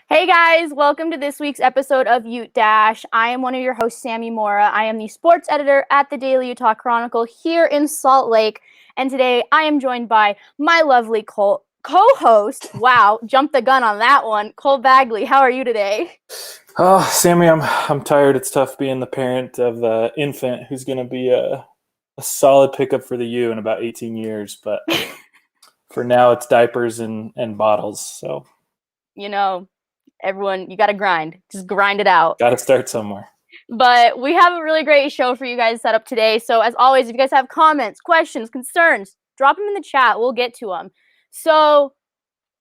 Hey guys, welcome to this week's episode of Ute Dash. I am one of your hosts, Sammy Mora. I am the sports editor at the Daily Utah Chronicle here in Salt Lake. And today I am joined by my lovely co-host. Wow, jumped the gun on that one. Cole Bagley, how are you today? Oh, Sammy, I'm tired. It's tough being the parent of an infant who's going to be a solid pickup for the U in about 18 years. But for now, it's diapers and bottles. So You know, everyone, you got to grind. Just grind it out. got to start somewhere. But we have a really great show for you guys set up today. So as always, if you guys have comments, questions, concerns, drop them in the chat. We'll get to them. So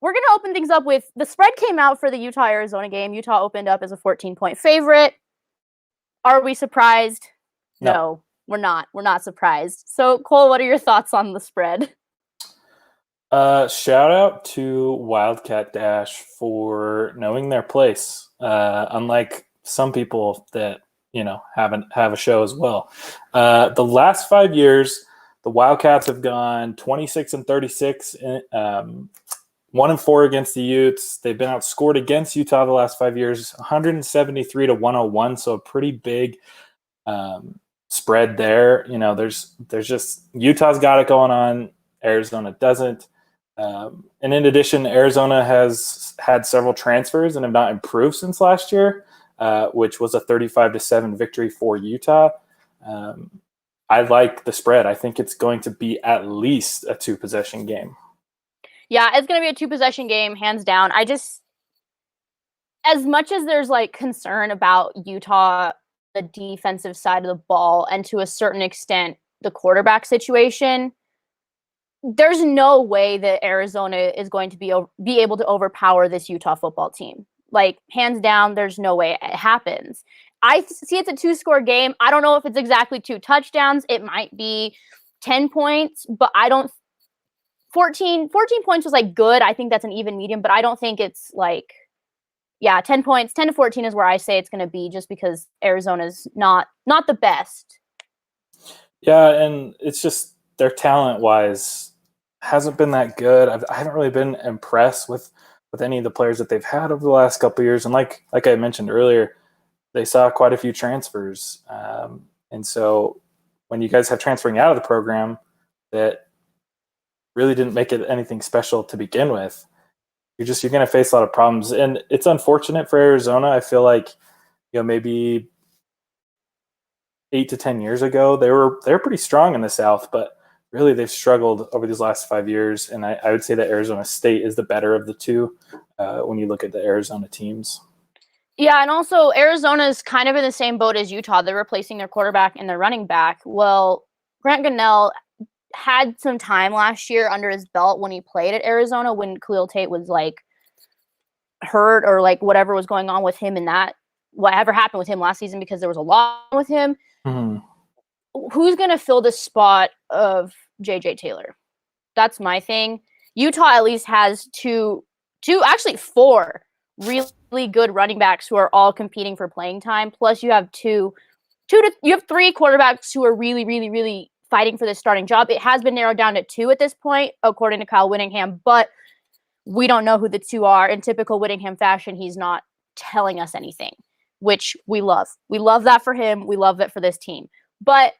we're going to open things up with the spread came out for the Utah-Arizona game. Utah opened up as a 14-point favorite. Are we surprised? No, we're not. We're not surprised. So, Cole, what are your thoughts on the spread? Shout out to Wildcat Dash for knowing their place. Unlike some people that haven't have a show as well. The last 5 years, the Wildcats have gone 26-36. 1-4 against the Utes. They've been outscored against Utah the last 5 years, 173-101. So a pretty big spread there. There's just Utah's got it going on. Arizona doesn't. And in addition, Arizona has had several transfers and have not improved since last year, which was a 35-7 victory for Utah. I like the spread. I think it's going to be at least a 2-possession game. Yeah, it's going to be a 2-possession game, hands down. As much as there's concern about Utah, the defensive side of the ball, and to a certain extent, the quarterback situation, there's no way that Arizona is going to be able to overpower this Utah football team. Hands down, there's no way it happens. I see it's a 2-score game. I don't know if it's exactly 2 touchdowns. It might be 10 points, but I don't 14 points was good. I think that's an even medium, but I don't think it's 10 points, 10 to 14 is where I say it's going to be, just because Arizona's not the best. Yeah, and it's just their talent-wise hasn't been that good. I haven't really been impressed with any of the players that they've had over the last couple of years. And like I mentioned earlier, they saw quite a few transfers. And so when you guys have transferring out of the program that really didn't make it anything special to begin with, you're going to face a lot of problems. And it's unfortunate for Arizona. I feel like, maybe 8 to 10 years ago, they were pretty strong in the South, but really they've struggled over these last 5 years. And I would say that Arizona State is the better of the two when you look at the Arizona teams. Yeah, and also Arizona is kind of in the same boat as Utah. They're replacing their quarterback and their running back. Well, Grant Gunnell had some time last year under his belt when he played at Arizona, when Khalil Tate was hurt or whatever was going on with him, and that whatever happened with him last season, because there was a lot with him. Mm-hmm. Who's going to fill the spot of JJ Taylor? That's my thing. Utah at least has actually four really good running backs who are all competing for playing time. Plus you have you have 3 quarterbacks who are really, really, really fighting for this starting job. It has been narrowed down to 2 at this point, according to Kyle Whittingham, but we don't know who the 2 are. In typical Whittingham fashion, he's not telling us anything, which we love. We love that for him. We love that for this team. But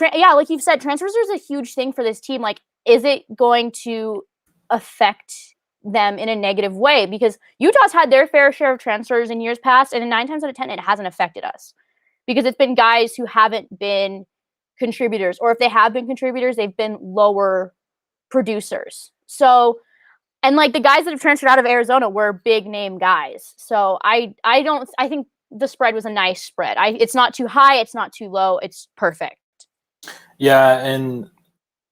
like you've said, transfers is a huge thing for this team. Is it going to affect them in a negative way? Because Utah's had their fair share of transfers in years past, and in 9 times out of 10, it hasn't affected us, because it's been guys who haven't been contributors, or if they have been contributors, they've been lower producers. So, and the guys that have transferred out of Arizona were big name guys. So I think the spread was a nice spread. It's not too high, it's not too low, it's perfect. Yeah, and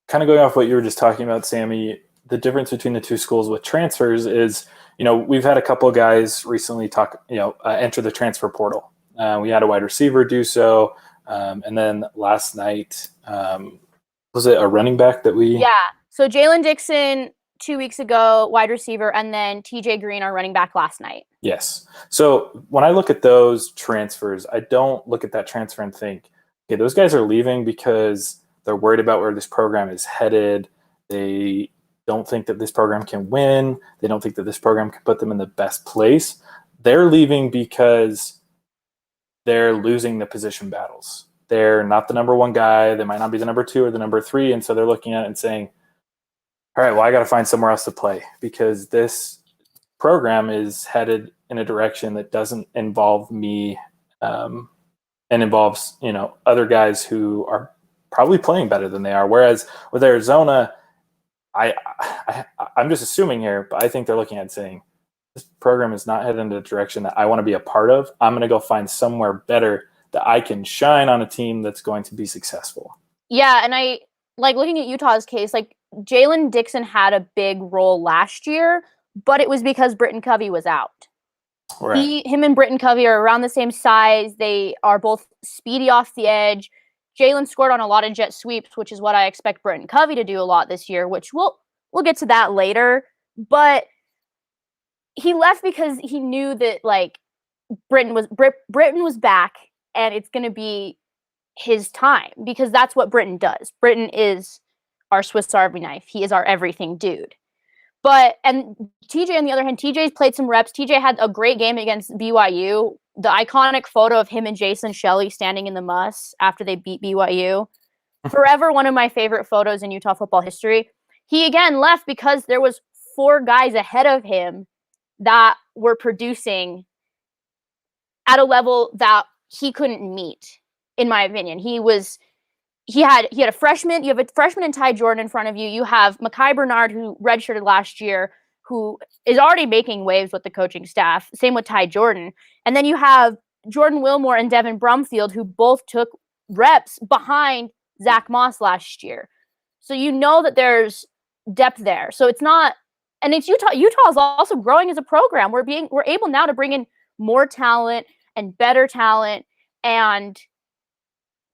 kind of going off what you were just talking about, Sammy, the difference between the 2 schools with transfers is, we've had a couple of guys recently enter the transfer portal. We had a wide receiver do so. And then last night, was it a running back that we... Yeah, so Jalen Dixon 2 weeks ago, wide receiver, and then TJ Green, our running back, last night. Yes. So when I look at those transfers, I don't look at that transfer and think, okay, those guys are leaving because they're worried about where this program is headed. They don't think that this program can win. They don't think that this program can put them in the best place. They're leaving because they're losing the position battles. They're not the number one guy. They might not be the number two or the number three. And so they're looking at it and saying, all right, well, I got to find somewhere else to play because this program is headed in a direction that doesn't involve me and involves, other guys who are probably playing better than they are. Whereas with Arizona, I'm just assuming here, but I think they're looking at saying, this program is not headed in a direction that I want to be a part of. I'm going to go find somewhere better that I can shine on a team that's going to be successful. Yeah, and I like looking at Utah's case, like Jalen Dixon had a big role last year, but it was because Britton Covey was out. Right. Him and Britton Covey are around the same size. They are both speedy off the edge. Jalen scored on a lot of jet sweeps, which is what I expect Britton Covey to do a lot this year, which we'll get to that later. But he left because he knew that like Britton was back and it's going to be his time because that's what Britton does. Britton is our Swiss Army knife. He is our everything dude. And TJ, on the other hand, TJ's played some reps. TJ had a great game against BYU. The iconic photo of him and Jason Shelley standing in the muss after they beat BYU. Forever one of my favorite photos in Utah football history. He again left because there was 4 guys ahead of him that were producing at a level that he couldn't meet, in my opinion. He had a freshman. You have a freshman in Ty Jordan in front of you. You have Mekhi Bernard, who redshirted last year, who is already making waves with the coaching staff. Same with Ty Jordan. And then you have Jordan Wilmore and Devin Brumfield, who both took reps behind Zach Moss last year. So you know that there's depth there. So it's not, and it's Utah. Utah is also growing as a program. We're able now to bring in more talent and better talent, and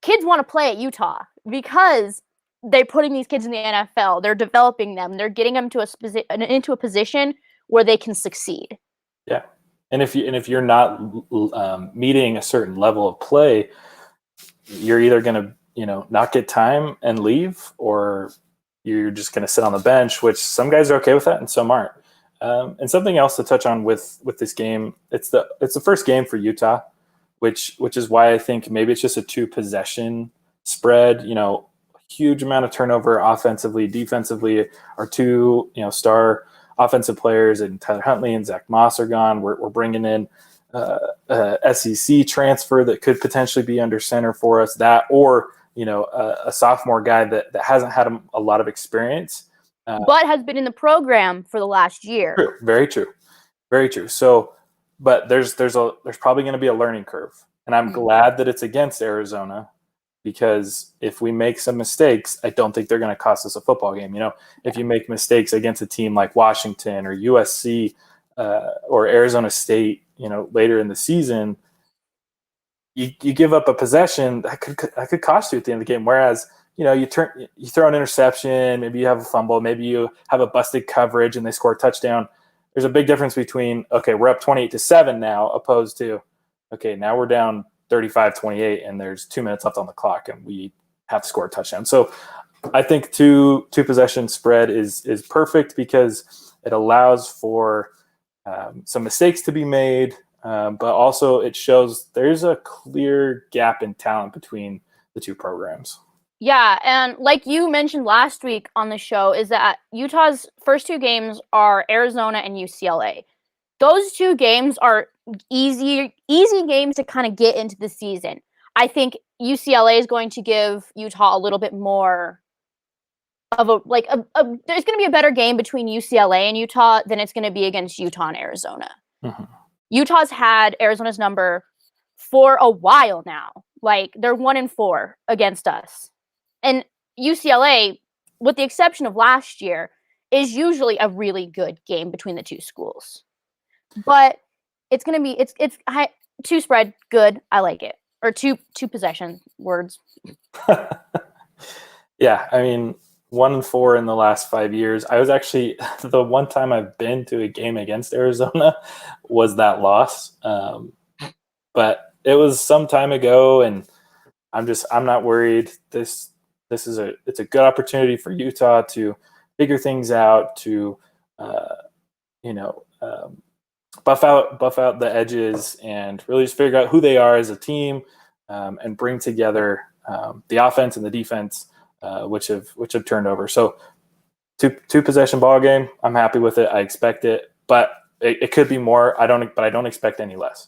kids want to play at Utah because they're putting these kids in the NFL. They're developing them. They're getting them into a position where they can succeed. Yeah, and if you're not meeting a certain level of play, you're either going to not get time and leave, or you're just going to sit on the bench. Which some guys are okay with that, and some aren't. And something else to touch on with this game, it's the first game for Utah, which is why I think maybe it's just a 2-possession spread. Huge amount of turnover offensively, defensively. Our 2 star offensive players and Tyler Huntley and Zach Moss are gone. We're bringing in a SEC transfer that could potentially be under center for us. That or a sophomore guy that hasn't had a lot of experience. But has been in the program for the last year. True. Very true. Very true. So, but there's probably going to be a learning curve. And I'm glad that it's against Arizona, because if we make some mistakes, I don't think they're going to cost us a football game. If you make mistakes against a team like Washington or USC or Arizona State, later in the season, you give up a possession that could cost you at the end of the game. Whereas, you throw an interception, maybe you have a fumble, maybe you have a busted coverage and they score a touchdown. There's a big difference between, okay, we're up 28-7 now, opposed to, okay, now we're down 35-28 and there's 2 minutes left on the clock and we have to score a touchdown. So I think two possession spread is perfect because it allows for some mistakes to be made, but also it shows there's a clear gap in talent between the 2 programs. Yeah, and like you mentioned last week on the show, is that Utah's first 2 games are Arizona and UCLA. Those 2 games are easy games to kind of get into the season. I think UCLA is going to give Utah a little bit more of there's going to be a better game between UCLA and Utah than it's going to be against Utah and Arizona. Mm-hmm. Utah's had Arizona's number for a while now. Like, they're 1-4 against us. And UCLA, with the exception of last year, is usually a really good game between the 2 schools. But it's going to be it's high, 2 spread, good. I like it. Or two possession words. Yeah, I mean, 1-4 in the last 5 years. I was actually, the one time I've been to a game against Arizona was that loss. But it was some time ago, and I'm not worried. It's a good opportunity for Utah to figure things out, to you know, buff out the edges, and really just figure out who they are as a team, and bring together the offense and the defense, which have turned over. So two possession ball game. I'm happy with it. I expect it, but it could be more. But I don't expect any less.